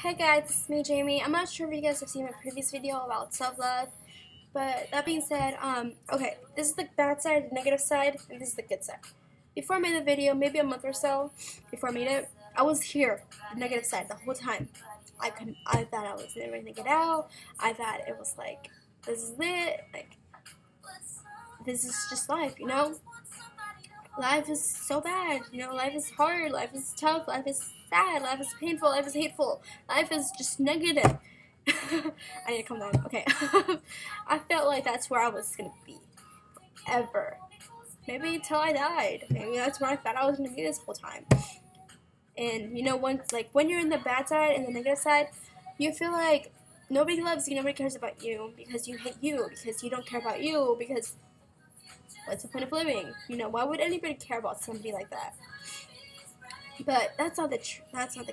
Hey guys, this is me, Jamie. I'm not sure if you guys have seen my previous video about self-love, but that being said, okay, this is the bad side, the negative side, and this is the good side. Before I made the video, maybe a month or so before I made it, I was here, the negative side, the whole time. I thought I was never gonna get out. I thought it was like, this is it, like, this is just life, you know? Life is so bad, you know, life is hard, life is tough, life is sad, life is painful, life is hateful, life is just negative. I need to calm down. Okay. I felt like that's where I was gonna be. Ever. Maybe until I died. Maybe that's where I thought I was gonna be this whole time. And you know, when you're in the bad side and the negative side, you feel like nobody loves you, nobody cares about you, because you hate you, because you don't care about you, because what's the point of living? You know, why would anybody care about somebody like that? But that's not the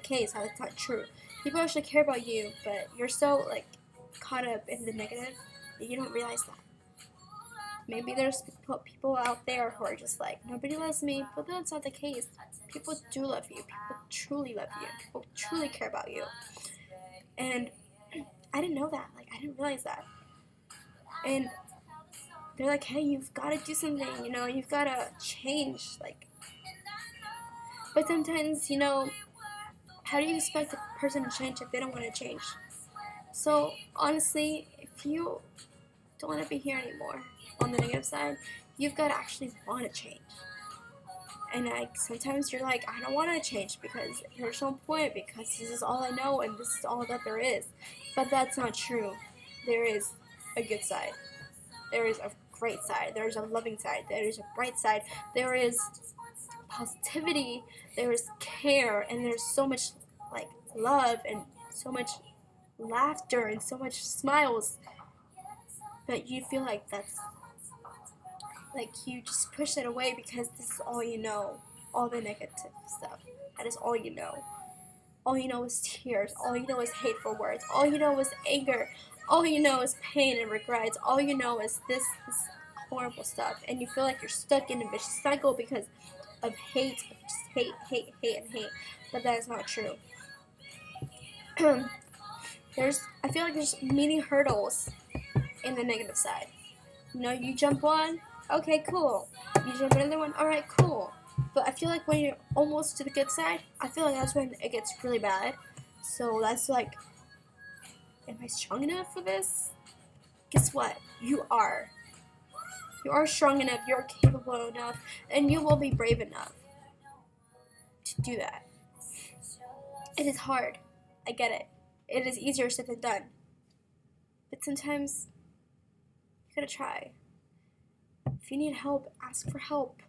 case. That's not true. People actually care about you, but you're so like caught up in the negative that you don't realize that. Maybe there's people out there who are just like, nobody loves me, but that's not the case. People do love you. People truly love you. People truly care about you. And I didn't know that. Like, I didn't realize that. And they're like, hey, you've got to do something, you know, you've got to change, like. But sometimes, you know, how do you expect a person to change if they don't want to change? So, honestly, if you don't want to be here anymore on the negative side, you've got to actually want to change. And like, sometimes you're like, I don't want to change because there's no point, because this is all I know and this is all that there is. But that's not true. There is a good side. There is a great side. There is a loving side. There is a bright side. There is positivity. There is care, and there's so much like love and so much laughter and so much smiles. But you feel like that's like you just push it away because this is all you know. All the negative stuff. That is all you know. All you know is tears. All you know is hateful words. All you know is anger. All you know is pain and regrets. All you know is this horrible stuff. And you feel like you're stuck in a vicious cycle because of hate. Just hate, hate, hate, and hate. But that is not true. I feel like there's many hurdles in the negative side. You know, you jump one, okay, cool. You jump another one, alright, cool. But I feel like when you're almost to the good side, I feel like that's when it gets really bad. So that's like, am I strong enough for this? Guess what? You are. You are strong enough, you're capable enough, and you will be brave enough to do that. It is hard. I get it. It is easier said than done. But sometimes you gotta try. If you need help, ask for help.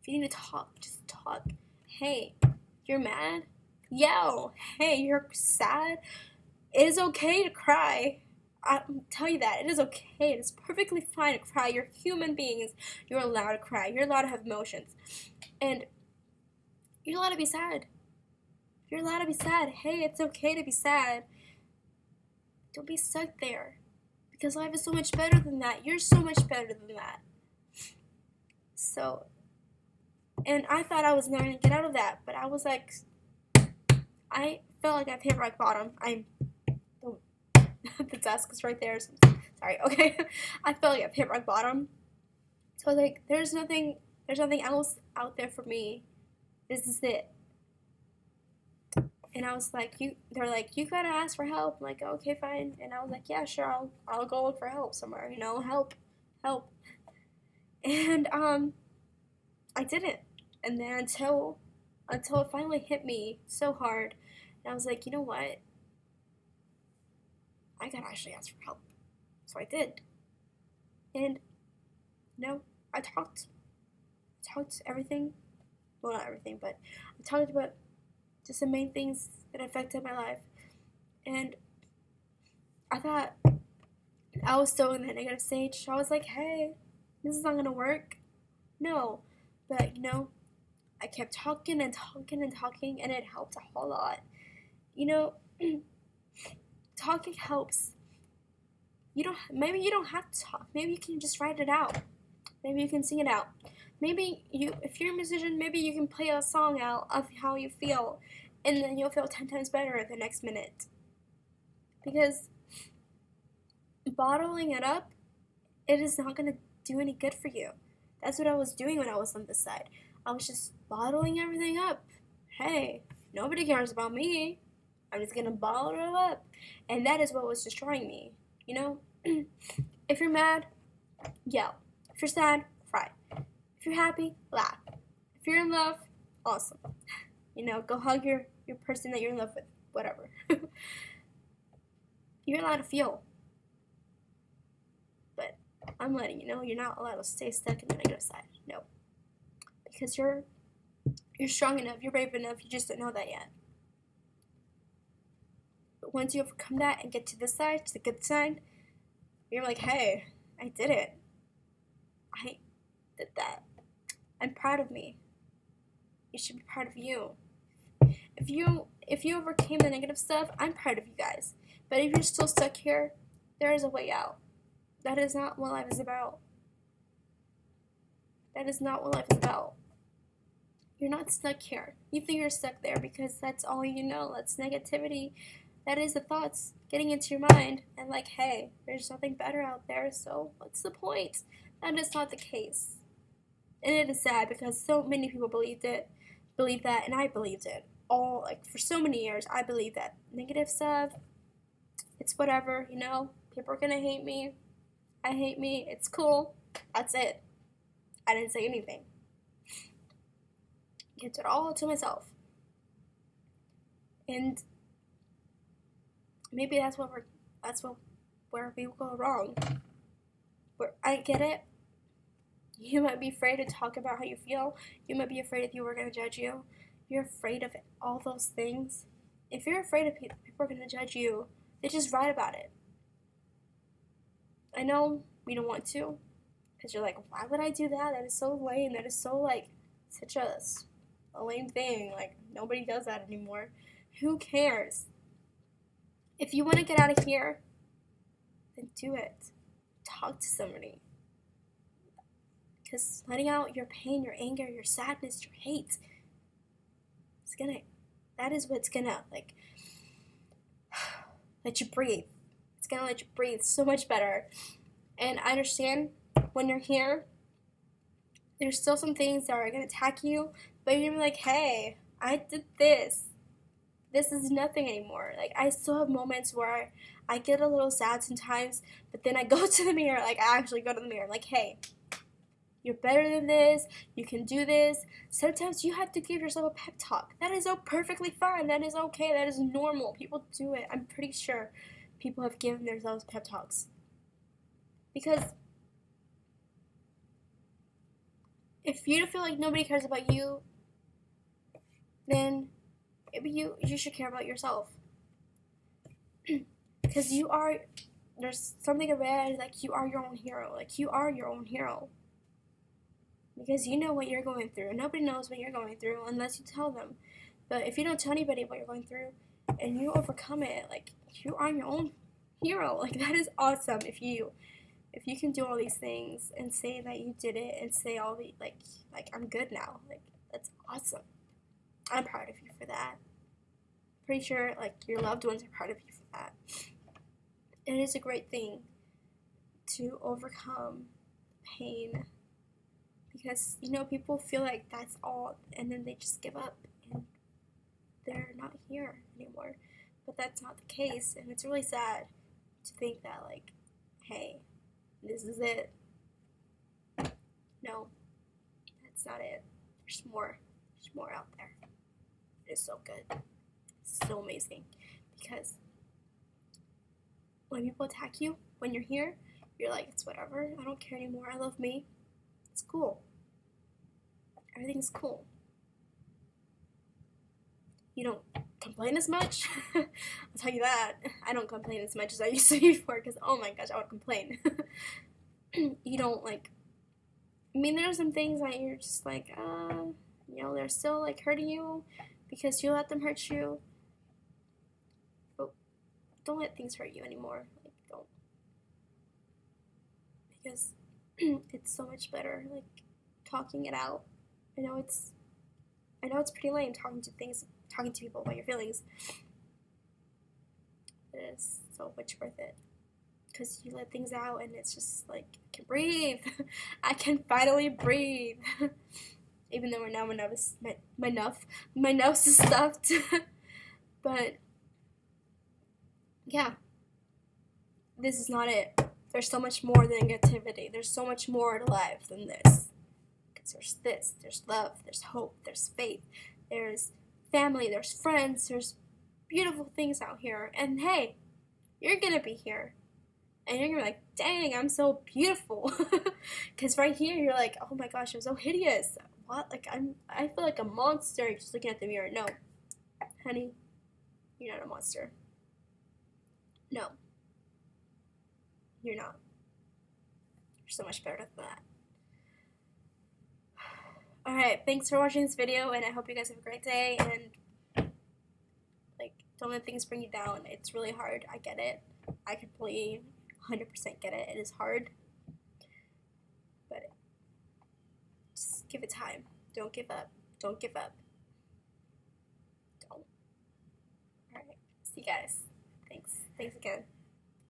If you need to talk, just talk. Hey, you're mad? Yell. Hey, you're sad? It is okay to cry. I'll tell you that. It is okay. It is perfectly fine to cry. You're human beings. You're allowed to cry. You're allowed to have emotions. And you're allowed to be sad. You're allowed to be sad. Hey, it's okay to be sad. Don't be stuck there. Because life is so much better than that. You're so much better than that. So, and I thought I was never going to get out of that. But I was like, I felt like I've hit rock bottom. The desk is right there. So, sorry, okay. I felt like I've hit rock bottom. So I was like, there's nothing else out there for me. This is it. And I was like, they're like, you gotta ask for help. I'm like, okay, fine. And I was like, yeah, sure, I'll go look for help somewhere, you know, help. And I didn't. And then until it finally hit me so hard, and I was like, you know what? I gotta actually ask for help. So I did. And you know, I talked everything. Well, not everything, but I talked about just the main things that affected my life. And I thought I was still in that negative stage. So I was like, hey, this is not gonna work. No. But you know, I kept talking and talking and talking, and it helped a whole lot. You know, talking helps. Maybe you don't have to talk. Maybe you can just write it out. Maybe you can sing it out. Maybe if you're a musician, maybe you can play a song out of how you feel, and then you'll feel 10 times better the next minute. Because bottling it up, it is not going to do any good for you. That's what I was doing when I was on this side. I was just bottling everything up. Hey, nobody cares about me. I'm just gonna bottle it up. And that is what was destroying me. You know? If you're mad, yell. If you're sad, cry. If you're happy, laugh. If you're in love, awesome. You know, go hug your person that you're in love with. Whatever. You're allowed to feel. But I'm letting you know you're not allowed to stay stuck in the negative side. No. Because you're strong enough, you're brave enough, you just don't know that yet. But once you overcome that and get to this side, to the good side, you're like, hey, I did it. I did that. I'm proud of me. You should be proud of you. If you overcame the negative stuff, I'm proud of you guys. But if you're still stuck here, there is a way out. That is not what life is about. That is not what life is about. You're not stuck here. You think you're stuck there because that's all you know. That's negativity. That is the thoughts getting into your mind and like, hey, there's nothing better out there, so what's the point? That is not the case. And it is sad because so many people believe that, and I believed it. All, like, for so many years, I believed that negative stuff, it's whatever, you know? People are gonna hate me. I hate me. It's cool. That's it. I didn't say anything. Kept it all to myself. And maybe that's where we go wrong. Where I get it. You might be afraid to talk about how you feel. You might be afraid if people are gonna judge you. You're afraid of all those things. If you're afraid of people are gonna judge you, then just write about it. I know we don't want to, because you're like, why would I do that? That is so lame. That is so, like, such a lame thing. Like, nobody does that anymore. Who cares? If you want to get out of here, then do it. Talk to somebody. Because letting out your pain, your anger, your sadness, your hate, that is what's gonna, like, let you breathe. It's gonna let you breathe so much better. And I understand when you're here, there's still some things that are gonna attack you, but you're gonna be like, hey, I did this. This is nothing anymore. Like, I still have moments where I get a little sad sometimes, but then I go to the mirror, like, I actually go to the mirror, like, hey, you're better than this, you can do this. Sometimes you have to give yourself a pep talk. That is so perfectly fine. That is okay. That is normal. People do it. I'm pretty sure people have given themselves pep talks. Because if you feel like nobody cares about you, then maybe you should care about yourself. Because there's something about it, like, you are your own hero. Like, you are your own hero. Because you know what you're going through. Nobody knows what you're going through unless you tell them. But if you don't tell anybody what you're going through and you overcome it, like, you are your own hero. Like, that is awesome. If you can do all these things and say that you did it and say all the, like I'm good now. Like, that's awesome. I'm proud of you for that. Pretty sure, like, your loved ones are proud of you for that. It is a great thing to overcome pain. Because, you know, people feel like that's all, and then they just give up, and they're not here anymore. But that's not the case, and it's really sad to think that, like, hey, this is it. No, that's not it. There's more. There's more out there. It is so good. It's so amazing. Because when people attack you, when you're here, you're like, it's whatever. I don't care anymore. I love me. It's cool. Everything's cool. You don't complain as much. I'll tell you that. I don't complain as much as I used to before because, oh my gosh, I would complain. You don't, like, I mean, there are some things that you're just like, you know, they're still, like, hurting you because you let them hurt you. But don't let things hurt you anymore. Like, don't. Because it's so much better, like, talking it out. I know it's pretty lame talking to things talking to people about your feelings. It is so much worth it. Because you let things out and it's just like, I can breathe. I can finally breathe. Even though right now my nose is stuffed. But yeah, this is not it. There's so much more than negativity. There's so much more to life than this. Because there's this, there's love, there's hope, there's faith, there's family, there's friends, there's beautiful things out here. And hey, you're gonna be here. And you're gonna be like, dang, I'm so beautiful. Because right here, you're like, oh my gosh, I'm so hideous. What? Like, I feel like a monster just looking at the mirror. No, honey, you're not a monster. No, you're not. You're so much better than that. Alright, thanks for watching this video, and I hope you guys have a great day, and, like, don't let things bring you down. It's really hard. I get it. I completely 100% get it. It is hard. But just give it time. Don't give up. Don't give up. Don't. Alright. See you guys. Thanks. Thanks again.